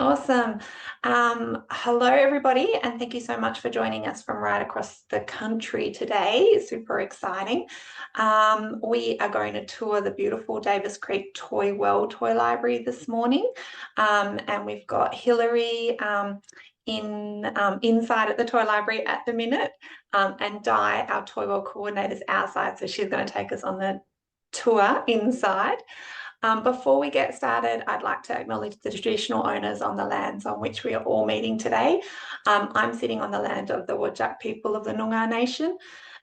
Awesome. Hello, everybody, and thank you so much for joining us from right across the country today. Super exciting. We are going to tour the beautiful Davis Creek Toy Well Toy Library this morning, and we've got Hilary inside at the toy library at the minute, and Di, our Toy Well coordinator, is outside, so she's going to take us on the tour inside. Before we get started, I'd like to acknowledge the traditional owners on the lands on which we are all meeting today. I'm sitting on the land of the Whadjuk people of the Noongar Nation,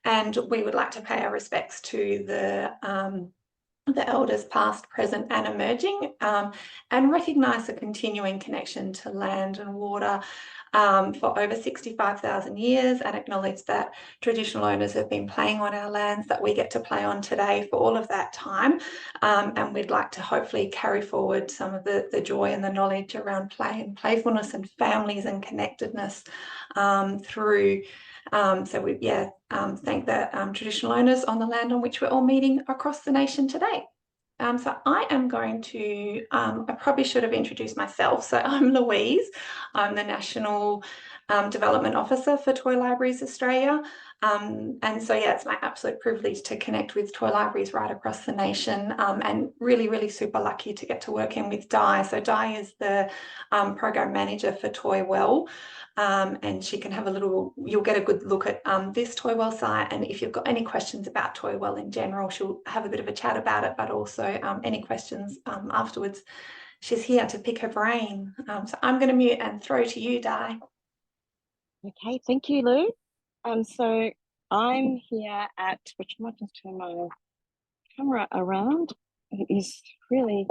and we would like to pay our respects to the elders past, present and emerging, and recognise the continuing connection to land and water for over 65,000 years, and acknowledge that traditional owners have been playing on our lands that we get to play on today for all of that time. And we'd like to hopefully carry forward some of the joy and the knowledge around play and playfulness and families and connectedness through. So we thank the traditional owners on the land on which we're all meeting across the nation today. So I am going to, I probably should have introduced myself. So I'm Louise. I'm the National Development Officer for Toy Libraries Australia. And so, yeah, it's my absolute privilege to connect with toy libraries right across the nation, and really, really super lucky to get to work in with Di. So Di is the program manager for Toy Well. And she can have you'll get a good look at this Toy Well site. And if you've got any questions about Toy Well in general, she'll have a bit of a chat about it, but also any questions afterwards. She's here to pick her brain. So I'm going to mute and throw to you, Di. Okay, thank you, Lou. So I'm here at, which I might just turn my camera around. It is really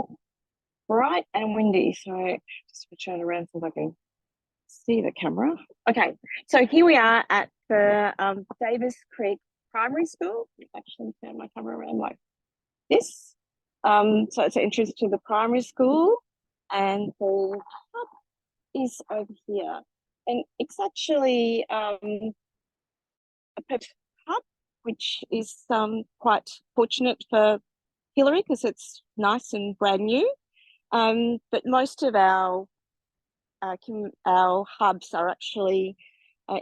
bright and windy, so just turn around so I can see the camera. Okay, so here we are at the Davis Creek Primary School. Actually, turn my camera around like this. So it's the entrance to the primary school, and the hub is over here. And it's actually a pet hub, which is quite fortunate for Hilary because it's nice and brand new. But most of our hubs are actually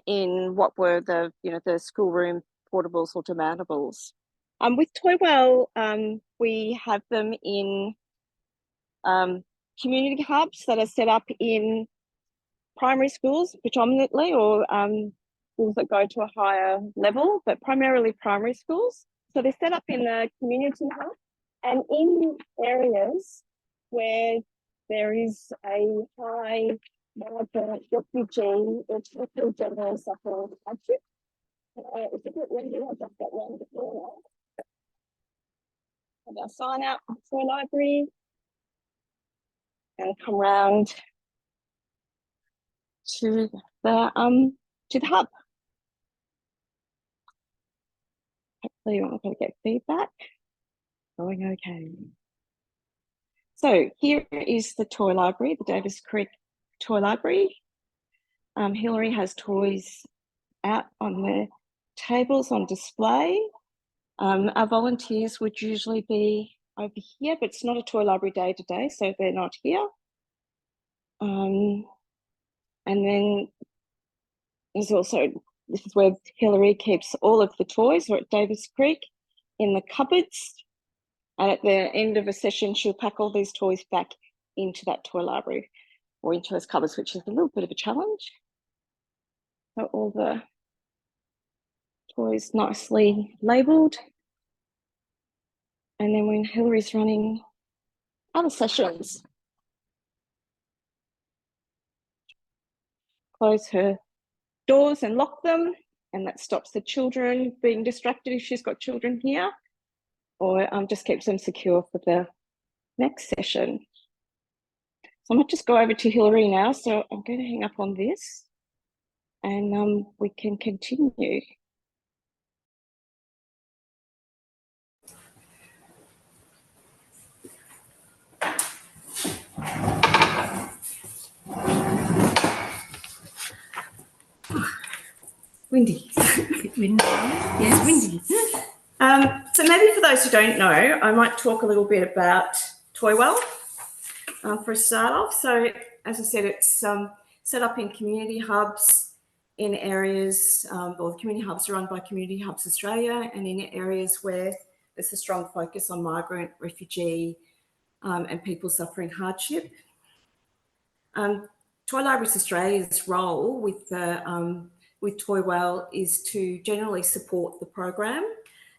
in what were the schoolroom portables or demountables. With Toy Well, we have them in community hubs that are set up in primary schools predominantly, or schools that go to a higher level, but primarily primary schools. So they're set up in the community hub and in areas where there is a high refugee or general suffering hardship. It's a bit windy, I'll just get one before that. Have our sign out for the library and come round to the hub. Hopefully you're not going to get feedback. Going okay. So here is the toy library, the Davis Creek Toy Library. Hilary has toys out on the tables on display. Our volunteers would usually be over here, but it's not a toy library day to day, so they're not here. And then there's also, this is where Hilary keeps all of the toys, or at Davis Creek, in the cupboards. And at the end of a session, she'll pack all these toys back into that toy library or into those cupboards, which is a little bit of a challenge. So all the toys nicely labelled. And then when Hilary's running other sessions, close her doors and lock them, and that stops the children being distracted if she's got children here, or just keeps them secure for the next session. So I might just go over to Hilary now. So I'm going to hang up on this and we can continue. Windy. Windy. Yes, windy. So maybe for those who don't know, I might talk a little bit about Toy Well for a start off. So as I said, it's set up in community hubs in areas, or the community hubs are run by Community Hubs Australia, and in areas where there's a strong focus on migrant, refugee, and people suffering hardship. Toy Libraries Australia's role with Toy Well is to generally support the program,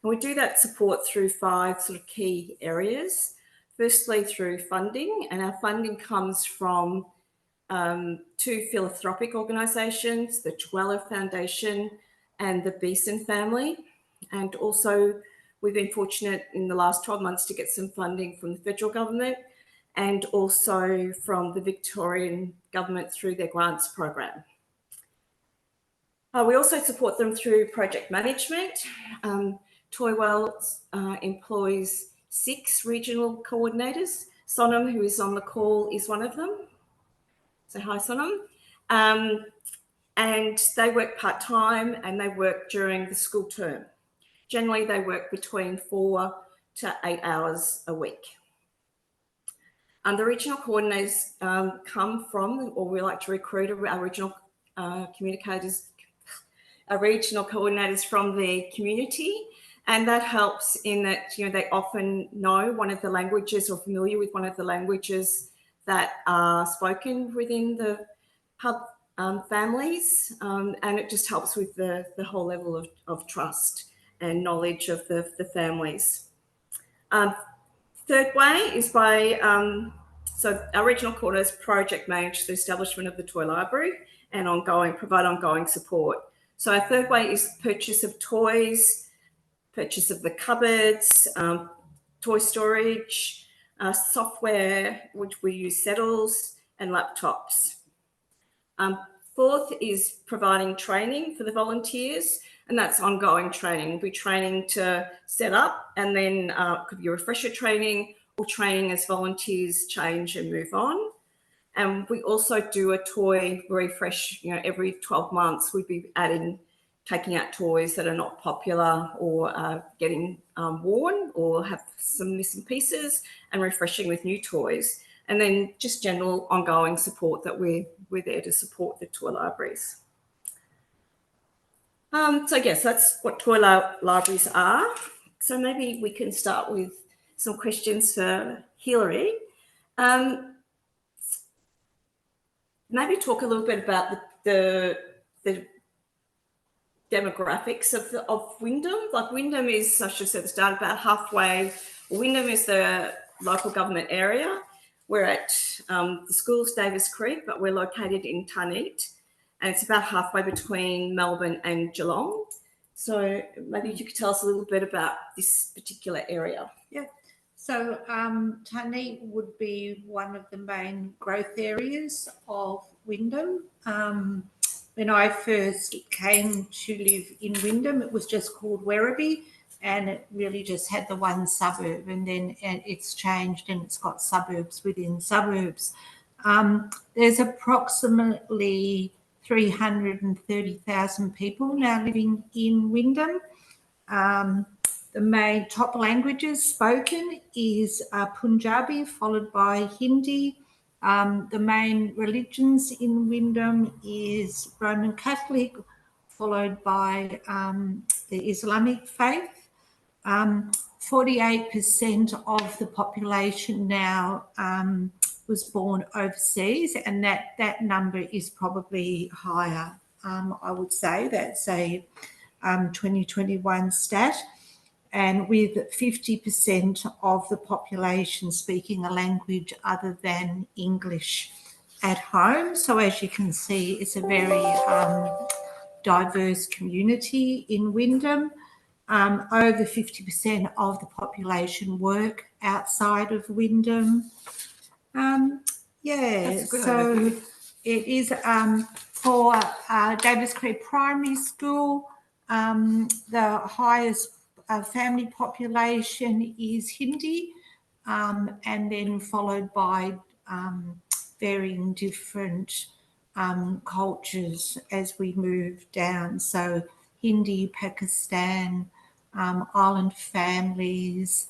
and we do that support through 5 sort of key areas. Firstly, through funding, and our funding comes from 2 philanthropic organisations, the Tuella Foundation and the Beeson family. And also, we've been fortunate in the last 12 months to get some funding from the federal government and also from the Victorian government through their grants program. We also support them through project management. Toy Well employs 6 regional coordinators. Sonam, who is on the call, is one of them. So hi, Sonam. And they work part-time and they work during the school term. Generally, they work between 4 to 8 hours a week. The regional coordinators come from, or we like to recruit our regional regional coordinators from the community, and that helps in that they often know one of the languages or familiar with one of the languages that are spoken within the hub families, and it just helps with the whole level of trust and knowledge of the families. Third way is by, so our regional coordinators project manage the establishment of the Toy Library and provide ongoing support. So our third way is purchase of toys, purchase of the cupboards, toy storage, software, which we use Settles, and laptops. Fourth is providing training for the volunteers, and that's ongoing training. We'll be training to set up, and then could be refresher training or training as volunteers change and move on. And we also do a toy refresh, every 12 months we'd be taking out toys that are not popular or getting worn or have some missing pieces and refreshing with new toys. And then just general ongoing support that we're there to support the toy libraries. So yes, that's what toy libraries are. So maybe we can start with some questions for Hilary. Maybe talk a little bit about the demographics of Wyndham. Like Wyndham is, I should say, the start about halfway. Wyndham is the local government area. We're at the school's Davis Creek, but we're located in Tarneit, and it's about halfway between Melbourne and Geelong. So maybe you could tell us a little bit about this particular area. Yeah. So Tarneit would be one of the main growth areas of Wyndham. When I first came to live in Wyndham, it was just called Werribee, and it really just had the one suburb, and then it's changed and it's got suburbs within suburbs. There's approximately 330,000 people now living in Wyndham. The main top languages spoken is Punjabi, followed by Hindi. The main religions in Wyndham is Roman Catholic, followed by the Islamic faith. 48% of the population now was born overseas, and that number is probably higher. I would say that's a 2021 stat, and with 50% of the population speaking a language other than English at home. So as you can see, it's a very diverse community in Wyndham. Over 50% of the population work outside of Wyndham. So it is for Davis Creek Primary School, the highest family population is Hindi, and then followed by varying different cultures as we move down. So Hindi, Pakistan, island families,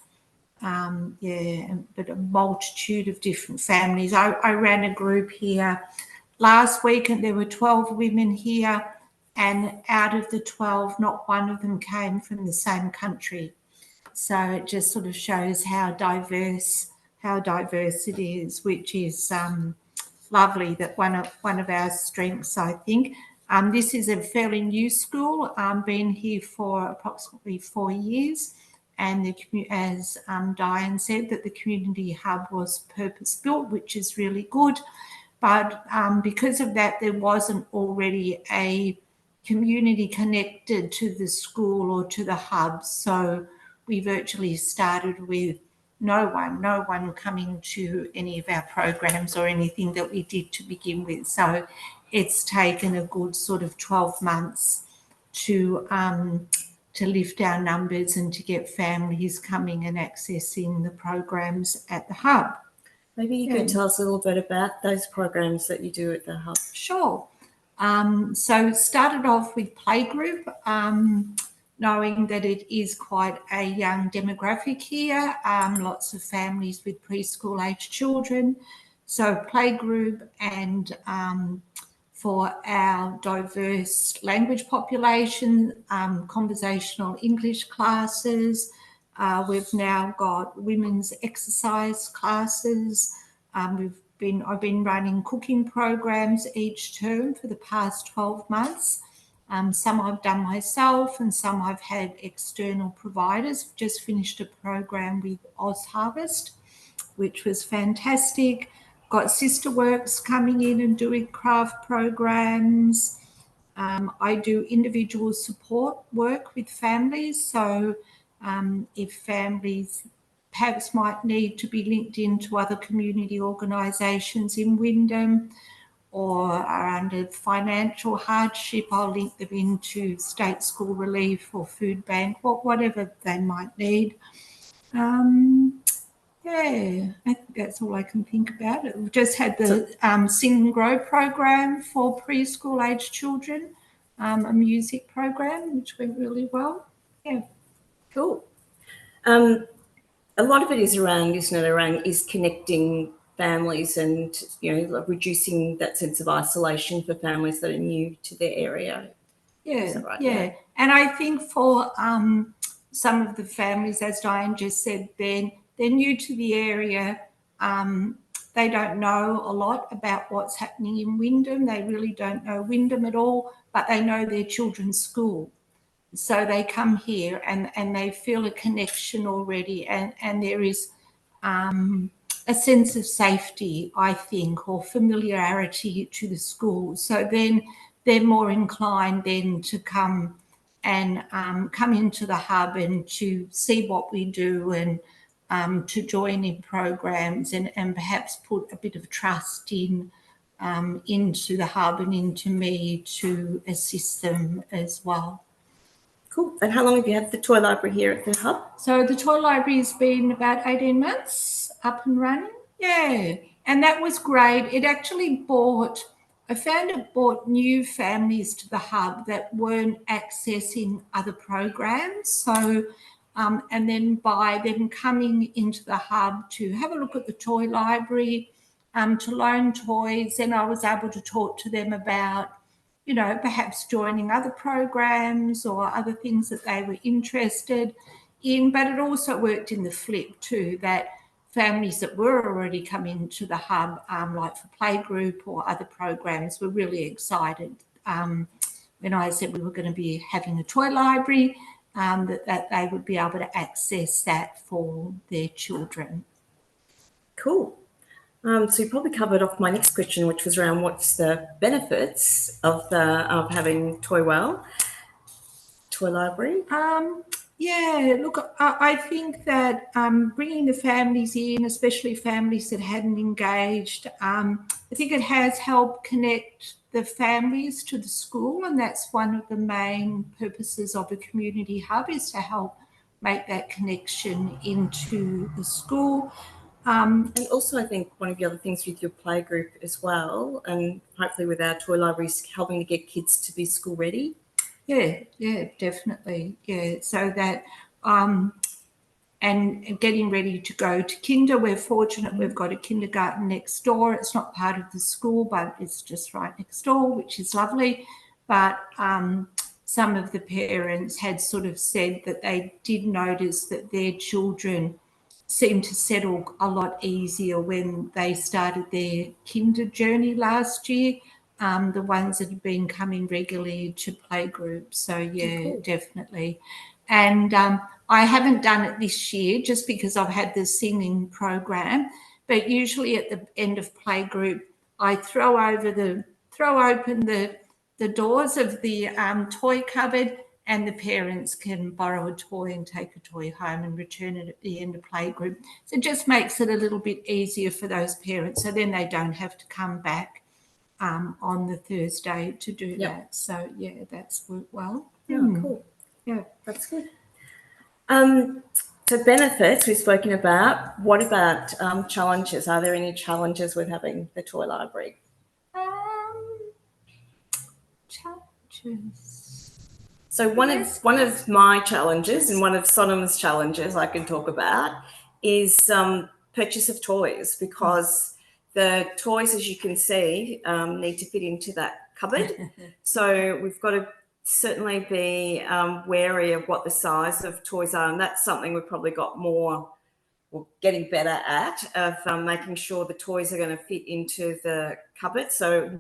but a multitude of different families. I ran a group here last week and there were 12 women here, and out of the 12, not one of them came from the same country. So it just sort of shows how diverse it is, which is lovely. That one of our strengths, I think. This is a fairly new school, been here for approximately 4 years, and as Diane said, that the community hub was purpose built, which is really good. But because of that, there wasn't already a community connected to the school or to the hub. So we virtually started with no one coming to any of our programs or anything that we did to begin with. So it's taken a good sort of 12 months to lift our numbers and to get families coming and accessing the programs at the hub. Maybe you could tell us a little bit about those programs that you do at the hub. Sure. So started off with playgroup, knowing that it is quite a young demographic here, lots of families with preschool age children. So playgroup, and for our diverse language population, conversational English classes. We've now got women's exercise classes. I've been running cooking programs each term for the past 12 months. Some I've done myself and some I've had external providers. Just finished a program with Oz Harvest, which was fantastic. Got Sister Works coming in and doing craft programs. I do individual support work with families. So if families perhaps might need to be linked into other community organisations in Wyndham or are under financial hardship, I'll link them into State School Relief or Food Bank, whatever they might need. I think that's all I can think about. We've just had the Sing and Grow program for preschool age children, a music program, which went really well. Yeah. Cool. A lot of it is around, isn't it, is connecting families and, reducing that sense of isolation for families that are new to their area. Yeah, is that right? yeah. And I think for some of the families, as Diane just said, they're new to the area. They don't know a lot about what's happening in Wyndham. They really don't know Wyndham at all, but they know their children's school. So they come here and they feel a connection already, and there is a sense of safety, I think, or familiarity to the school. So then they're more inclined then to come and come into the hub and to see what we do and to join in programs and perhaps put a bit of trust in into the hub and into me to assist them as well. Cool. And how long have you had the toy library here at the hub? So the toy library has been about 18 months up and running. Yeah. And that was great. It actually brought new families to the hub that weren't accessing other programs. So, and then by them coming into the hub to have a look at the toy library, to loan toys, then I was able to talk to them about, perhaps joining other programs or other things that they were interested in. But it also worked in the flip too, that families that were already coming to the hub, like for playgroup or other programs, were really excited when I said we were going to be having a toy library, that they would be able to access that for their children. Cool. So you probably covered off my next question, which was around what's the benefits of having Toy Library? Yeah, look, I think that bringing the families in, especially families that hadn't engaged, I think it has helped connect the families to the school, and that's one of the main purposes of a community hub, is to help make that connection into the school. And also, I think one of the other things with your playgroup as well, and hopefully with our toy library, is helping to get kids to be school ready. Yeah, definitely. Yeah, so that, and getting ready to go to kinder. We're fortunate we've got a kindergarten next door. It's not part of the school, but it's just right next door, which is lovely. But some of the parents had sort of said that they did notice that their children seemed to settle a lot easier when they started their kinder journey last year. The ones that have been coming regularly to playgroup. So yeah, cool. definitely. And I haven't done it this year just because I've had the singing program, but usually at the end of playgroup, I throw open the doors of the toy cupboard, and the parents can borrow a toy and take a toy home and return it at the end of playgroup. So it just makes it a little bit easier for those parents. So then they don't have to come back on the Thursday to do that. So yeah, that's worked well. Oh, cool. Yeah, that's good. So benefits we've spoken about. What about challenges? Are there any challenges with having the toy library? Challenges. So one of my challenges and one of Sonom's challenges I can talk about is purchase of toys, because the toys, as you can see, need to fit into that cupboard. So we've got to certainly be wary of what the size of toys are, and that's something we've probably got more, or getting better at, of making sure the toys are going to fit into the cupboard. So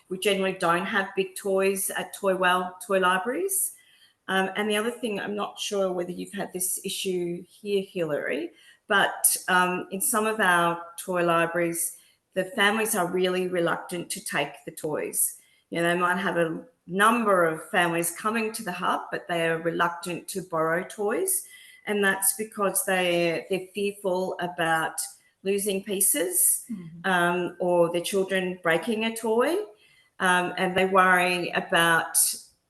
we generally don't have big toys at toy libraries. And the other thing, I'm not sure whether you've had this issue here, Hilary, but in some of our toy libraries, the families are really reluctant to take the toys. They might have a number of families coming to the hub, but they are reluctant to borrow toys. And that's because they're fearful about losing pieces, or their children breaking a toy. And they worry about,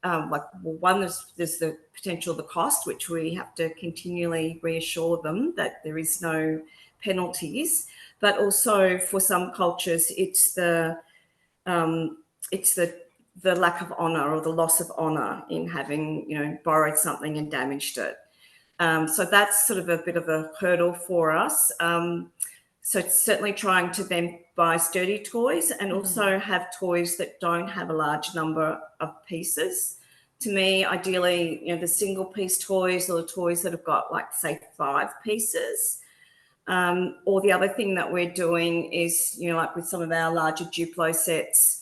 there's the potential of the cost, which we have to continually reassure them that there is no penalties. But also for some cultures, it's the lack of honour, or the loss of honour in having, borrowed something and damaged it. So that's sort of a bit of a hurdle for us. So it's certainly trying to then buy sturdy toys, and also have toys that don't have a large number of pieces. To me, ideally, the single piece toys, or the toys that have got, like, say, 5 pieces. Or the other thing that we're doing is, like with some of our larger Duplo sets,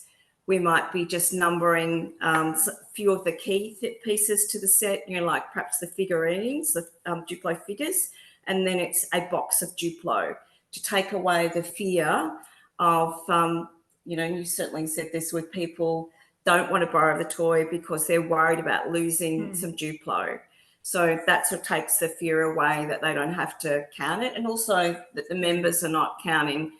we might be just numbering a few of the key pieces to the set, like perhaps the figurines, the Duplo figures, and then it's a box of Duplo, to take away the fear of, you certainly said this, with people don't want to borrow the toy because they're worried about losing some Duplo. So that's what takes the fear away, that they don't have to count it, and also that the members are not counting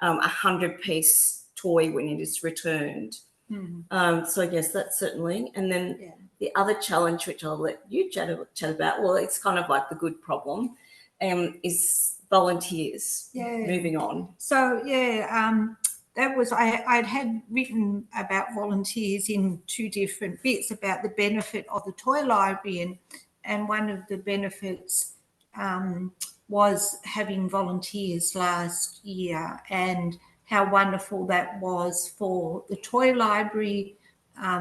100-piece toy when it is returned. So yes, that's certainly. And then the other challenge, which I'll let you chat about, well, it's kind of like the good problem, is volunteers. Moving on. So that was, I'd had written about volunteers in 2 different bits about the benefit of the toy library, and one of the benefits was having volunteers last year, and how wonderful that was for the toy library,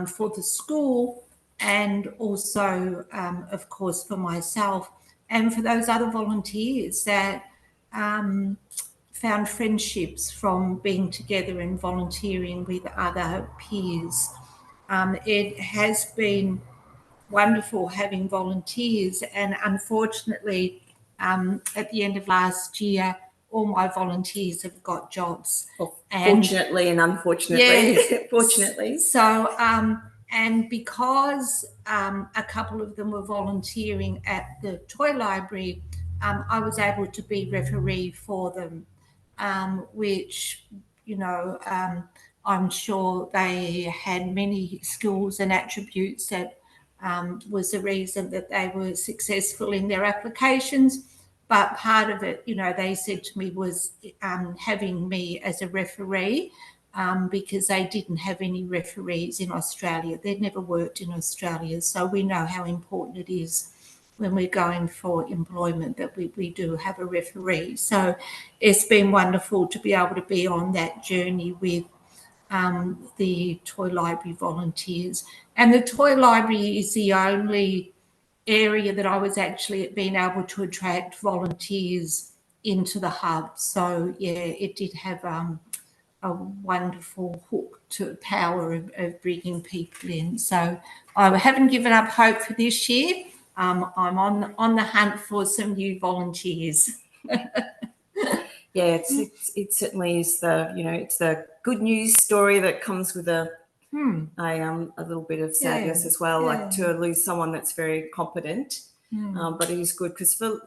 for the school, and also, of course, for myself, and for those other volunteers that found friendships from being together and volunteering with other peers. It has been wonderful having volunteers, and unfortunately, at the end of last year, all my volunteers have got jobs. Fortunately and unfortunately. Yes. Fortunately. So, and because a couple of them were volunteering at the toy library, I was able to be referee for them, which, I'm sure they had many skills and attributes that was the reason that they were successful in their applications. But part of it, they said to me, was having me as a referee, because they didn't have any referees in Australia. They'd never worked in Australia. So we know how important it is when we're going for employment, that we do have a referee. So it's been wonderful to be able to be on that journey with the Toy Library volunteers. And the Toy Library is the only area that I was actually being able to attract volunteers into the hub. So yeah, it did have a wonderful hook to power of bringing people in. So I haven't given up hope for this year. I'm on the hunt for some new volunteers. Yeah, it certainly is it's the good news story that comes with a little bit of sadness as well, like to lose someone that's very competent. But it is good because for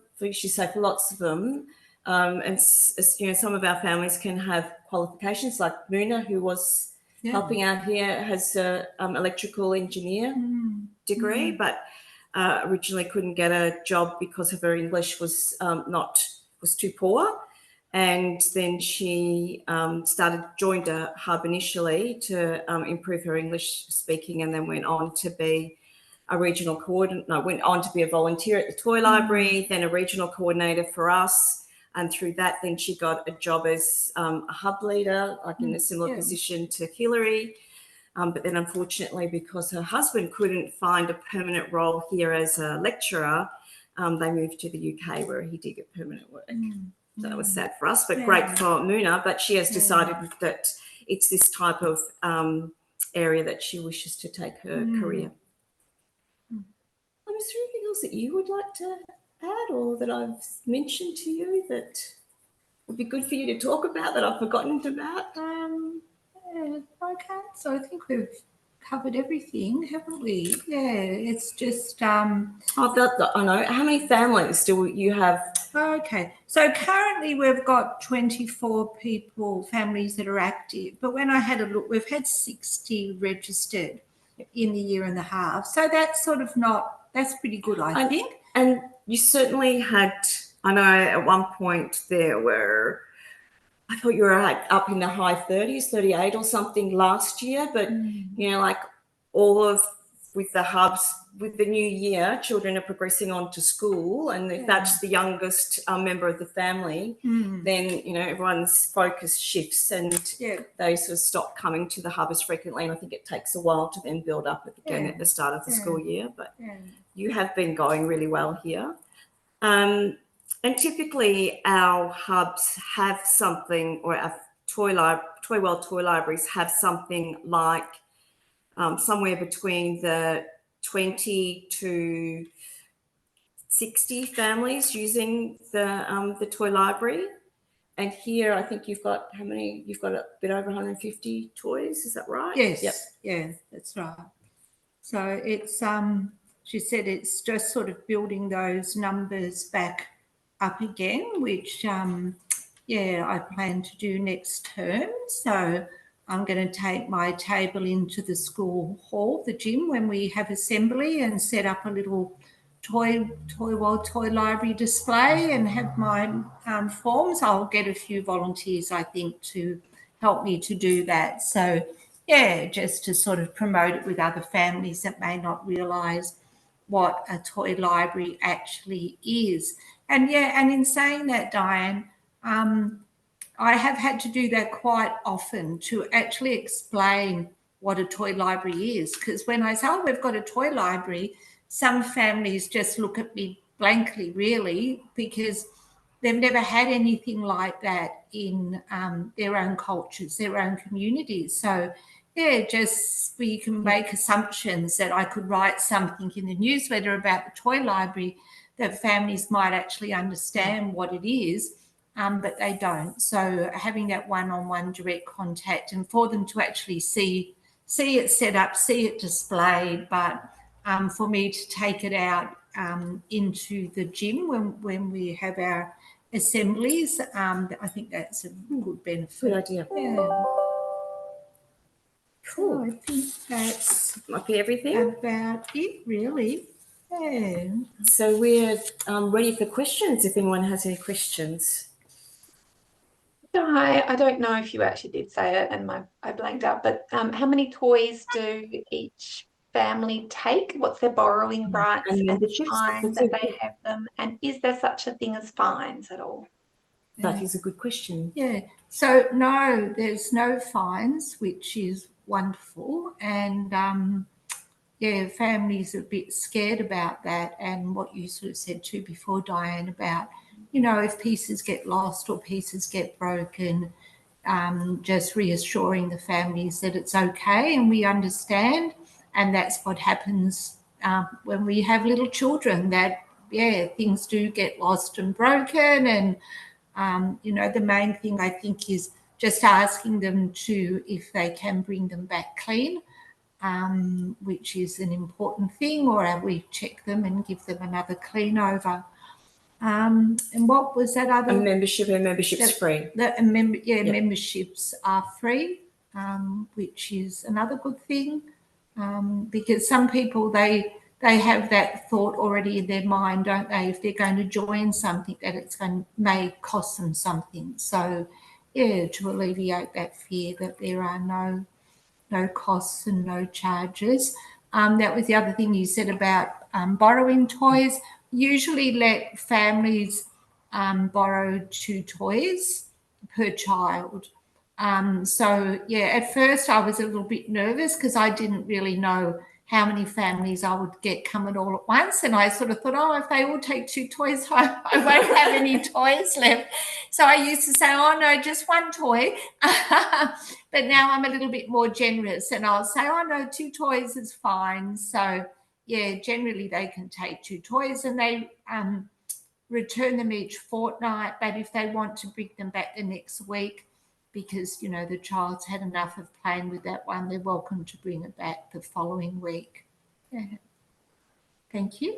lots of them, and some of our families can have qualifications, like Muna, who was helping out here, has a electrical engineer degree, but originally couldn't get a job because of her English was too poor. And then she joined a hub initially to improve her English speaking, and then went on to be a regional coordinator. No, went on to be a volunteer at the Toy Library, then a regional coordinator for us. And through that, then she got a job as a hub leader, like in a similar position to Hillary. But then unfortunately, because her husband couldn't find a permanent role here as a lecturer, they moved to the UK where he did get permanent work. So that was sad for us, but great for Muna. But she has decided that it's this type of area that she wishes to take her career. Is there anything else that you would like to add, or that I've mentioned to you that would be good for you to talk about that I've forgotten about? Okay, so I think we've covered everything, haven't we? Yeah, it's just I know. How many families do you have? Okay, so currently we've got 24 families that are active, but when I had a look, we've had 60 registered in the year and a half. So that's that's pretty good, I think. And you certainly had, I know at one point there were, I thought you were up in the high 30s, 38 or something last year, but like with the hubs, with the new year, children are progressing on to school, and if that's the youngest member of the family, then everyone's focus shifts, and they sort of stop coming to the hub as frequently. And I think it takes a while to then build up again at the start of the school year. But you have been going really well here. And typically our hubs have something, or our Toy World Toy Libraries have something like somewhere between the 20 to 60 families using the Toy Library. And here I think you've got how many? You've got a bit over 150 toys, is that right? Yes. Yep. Yeah, that's right. So it's she said it's just sort of building those numbers back up again, which I plan to do next term. So I'm going to take my table into the school hall, the gym, when we have assembly, and set up a little Toy World Toy Library display and have my forms. I'll get a few volunteers, I think, to help me to do that. So just to sort of promote it with other families that may not realise what a toy library actually is. And in saying that, Diane, I have had to do that quite often to actually explain what a toy library is, because when I say, we've got a toy library, some families just look at me blankly, really, because they've never had anything like that in their own cultures, their own communities. So, just we can make assumptions that I could write something in the newsletter about the toy library that families might actually understand what it is. But they don't. So having that one-on-one direct contact, and for them to actually see it set up, see it displayed, but for me to take it out into the gym when we have our assemblies, I think that's a good benefit. Good idea. Yeah. Cool. So I think that's might be everything. About it, really. Yeah. So we're ready for questions if anyone has any questions. I don't know if you actually did say it and I blanked out, but how many toys do each family take? What's their borrowing rights And and memberships, time that's that a they good- have them? And is there such a thing as fines at all? That is a good question. Yeah. So no, there's no fines, which is wonderful. And yeah, families are a bit scared about that. And what you sort of said too before, Diane, about, you know, if pieces get lost or pieces get broken, just reassuring the families that it's okay and we understand. And that's what happens when we have little children, that, yeah, things do get lost and broken. And you know, the main thing I think is just asking them to, if they can bring them back clean, which is an important thing, or we check them and give them another clean over. And what was that other? And membership's free. Memberships are free, which is another good thing, because some people they have that thought already in their mind, don't they? If they're going to join something, that it's may cost them something. So, yeah, to alleviate that fear that there are no costs and no charges. That was the other thing you said about borrowing toys. Usually let families borrow 2 toys per child. So, yeah, at first I was a little bit nervous because I didn't really know how many families I would get coming all at once. And I sort of thought, oh, if they all take 2 toys, I won't have any toys left. So I used to say, oh, no, just 1 toy. But now I'm a little bit more generous and I'll say, oh, no, 2 toys is fine. So, yeah, generally they can take 2 toys and they return them each fortnight. But if they want to bring them back the next week, because, you know, the child's had enough of playing with that one, they're welcome to bring it back the following week. Yeah. Thank you.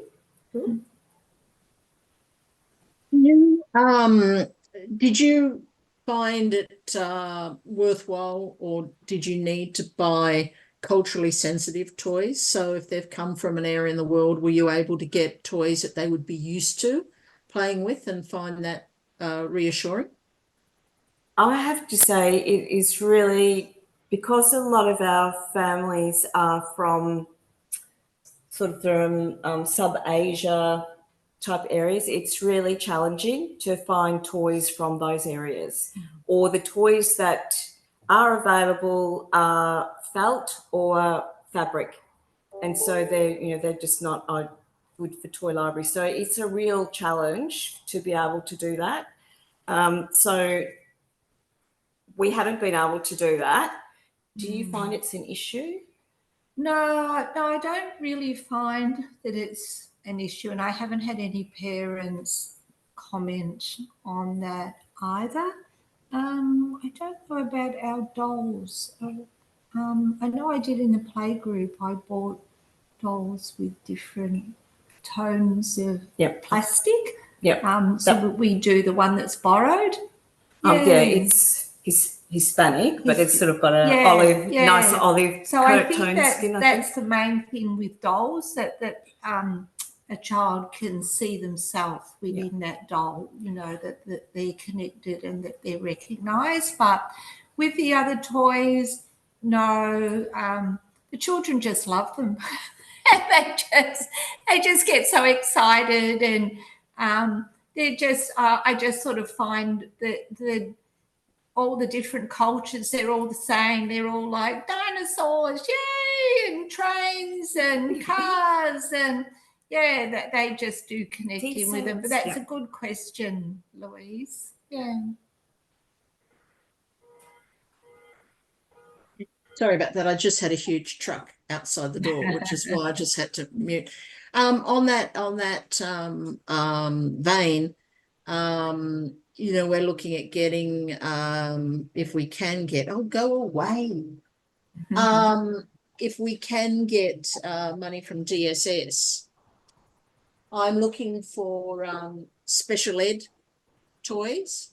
Did you find it worthwhile, or did you need to buy culturally sensitive toys? So if they've come from an area in the world, were you able to get toys that they would be used to playing with and find that reassuring? I have to say it is really, because a lot of our families are from sort of from sub-Asia type areas, it's really challenging to find toys from those areas. Or the toys that are available are felt or fabric. And so they're just not good for toy library. So it's a real challenge to be able to do that. So we haven't been able to do that. Do you find it's an issue? No, I don't really find that it's an issue, and I haven't had any parents comment on that either. I don't know about our dolls. I know I did in the playgroup. I bought dolls with different tones of plastic. Yep. So we do the one that's borrowed. Yeah, it's Hispanic, but it's sort of got a nice olive so I think tone skin. That's the main thing with dolls, that a child can see themselves within that doll, you know, that they're connected and that they're recognised. But with the other toys, no, the children just love them. And they just get so excited, and they're just I just sort of find that all the different cultures, they're all the same. They're all like dinosaurs, yay, and trains and cars, and yeah, that they just do connect in with them. But that's a good question, Louise. Yeah. Sorry about that. I just had a huge truck outside the door, which is why I just had to mute. On that vein, you know, we're looking at getting, if we can get, go away. If we can get money from DSS, I'm looking for special ed toys.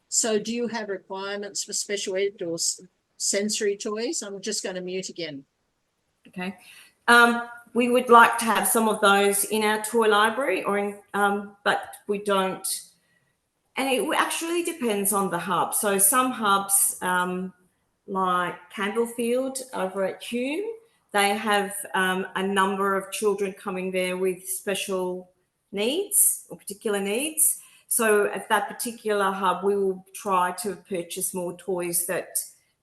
So do you have requirements for special ed or sensory toys? I'm just going to mute again. Okay. We would like to have some of those in our toy library, but we don't. And it actually depends on the hub. So some hubs, like Campbellfield over at Hume, they have a number of children coming there with special needs or particular needs. So at that particular hub, we will try to purchase more toys that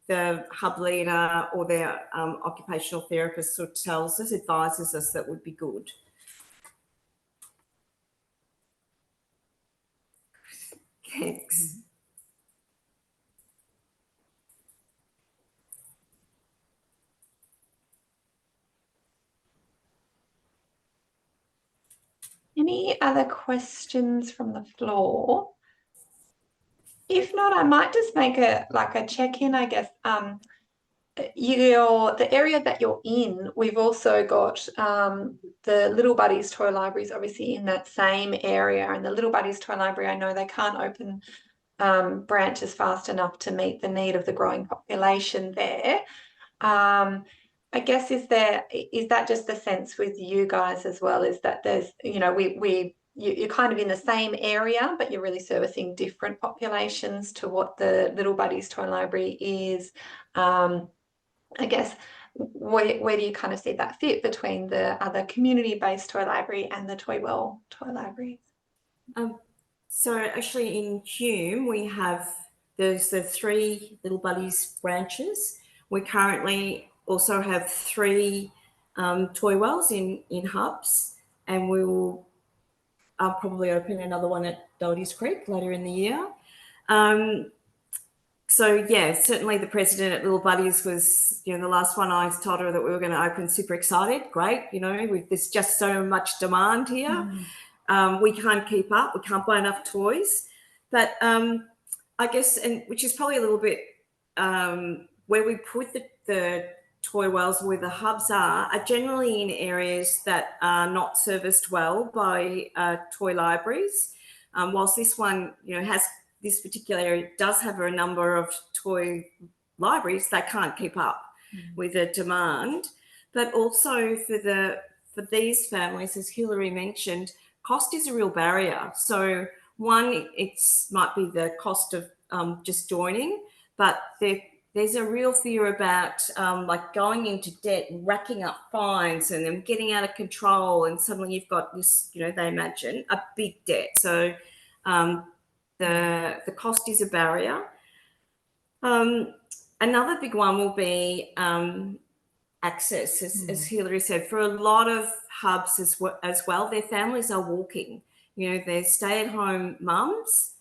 the hub leader or their occupational therapist sort of tells us, advises us that would be good. Thanks. Any other questions from the floor? If not, I might just make a check-in, I guess. The area that you're in, we've also got the Little Buddies Toy Library is obviously in that same area, and the Little Buddies Toy Library, I know they can't open branches fast enough to meet the need of the growing population there. I guess is that just the sense with you guys as well, is that there's, you know, you're kind of in the same area, but you're really servicing different populations to what the Little Buddies Toy Library is. I guess where do you kind of see that fit between the other community-based toy library and the Toywell Toy Library? So actually in Hume, there's the 3 Little Buddies branches. We currently also have 3 Toywells in hubs, and we will probably open another one at Doherty's Creek later in the year. So yeah, certainly the president at Little Buddies was, you know, the last one I told her that we were going to open, super excited. Great, you know, there's just so much demand here. We can't keep up. We can't buy enough toys. But I guess, and which is probably a little bit where we put the Toywells, where the hubs are generally in areas that are not serviced well by toy libraries. Whilst this one, you know, this particular area does have a number of toy libraries, they can't keep up with the demand. But also for these families, as Hilary mentioned, cost is a real barrier. So one, might be the cost of just joining, but there's a real fear about like going into debt and racking up fines and then getting out of control, and suddenly you've got this, you know, they imagine a big debt. So the cost is a barrier. Another big one will be access, as Hilary said. For a lot of hubs as well, their families are walking. You know, they're stay-at-home mums.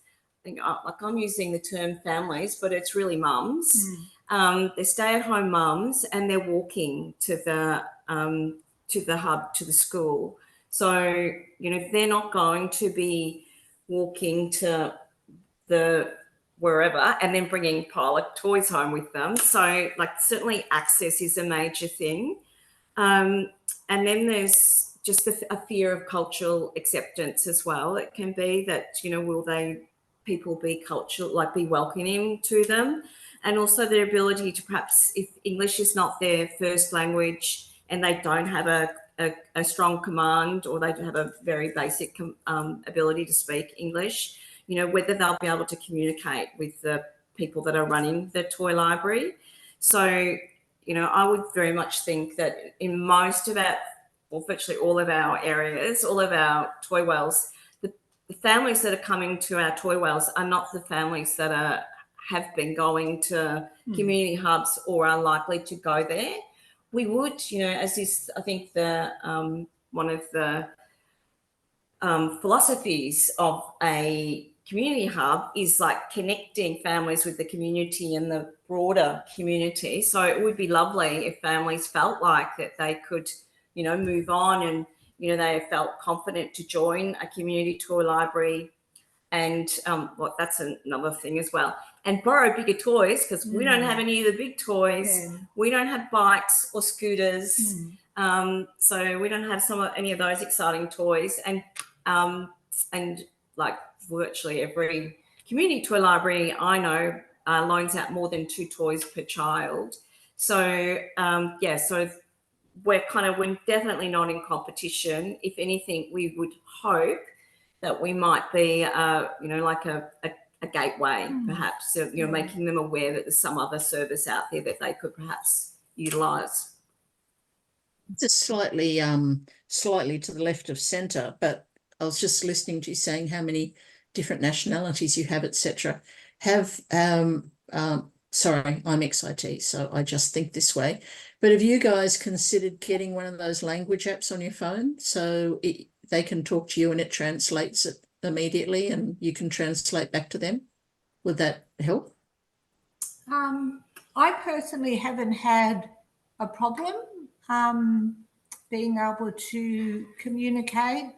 Like I'm using the term families, but it's really mums. They're stay-at-home mums, and they're walking to the hub, to the school. So, you know, they're not going to be walking to the wherever and then bringing a pile of toys home with them. So, like, certainly access is a major thing. And then there's just a fear of cultural acceptance as well. It can be that, you know, will people be cultural, like be welcoming to them, and also their ability to perhaps, if English is not their first language and they don't have a strong command, or they have a very basic ability to speak English, you know, whether they'll be able to communicate with the people that are running the toy library. So, you know, I would very much think that in most of our, or virtually all of our areas, all of our Toywells, the families that are coming to our Toywells are not the families that have been going to community hubs or are likely to go there. We would, you know, as is, I think, the one of the philosophies of a community hub is like connecting families with the community and the broader community. So it would be lovely if families felt like that they could, you know, move on, and, you know, they felt confident to join a community toy library. And that's another thing as well. And borrow bigger toys, because we don't have any of the big toys. Yeah. We don't have bikes or scooters. So we don't have any of those exciting toys. And like virtually every community toy library I know loans out more than 2 toys per child. So so we're definitely not in competition. If anything, we would hope that we might be, you know, like a gateway, perhaps, so, you know, making them aware that there's some other service out there that they could perhaps utilise. Just slightly to the left of centre, but I was just listening to you saying how many different nationalities you have, etc. Have sorry, I'm XIT, so I just think this way. But have you guys considered getting one of those language apps on your phone so they can talk to you and it translates it immediately and you can translate back to them? Would that help? I personally haven't had a problem being able to communicate,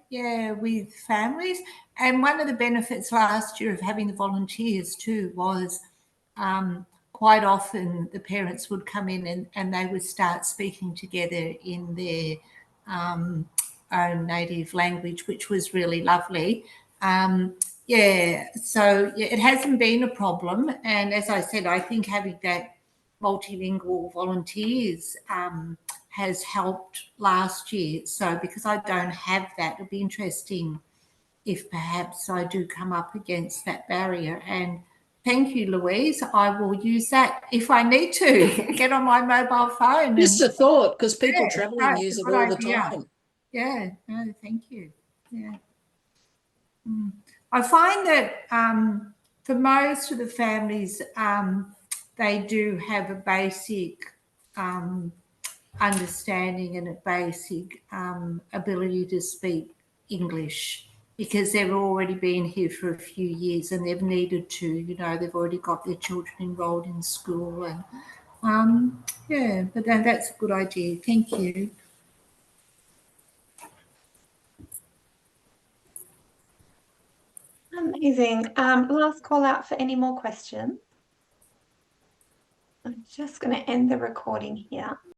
with families. And one of the benefits last year of having the volunteers too was quite often the parents would come in and they would start speaking together in their own native language, which was really lovely. So it hasn't been a problem. And as I said, I think having that multilingual volunteers has helped last year. So because I don't have that, it'll be interesting if perhaps I do come up against that barrier. And thank you, Louise. I will use that if I need to get on my mobile phone. Just a thought, because people Yeah, traveling no, it's use a it good all the idea. time. Yeah, no, thank you. Yeah. I find that for most of the families, they do have a basic understanding and a basic ability to speak English because they've already been here for a few years and they've needed to, they've already got their children enrolled in school. And but that's a good idea. Thank you. Amazing. Last call out for any more questions. I'm just going to end the recording here.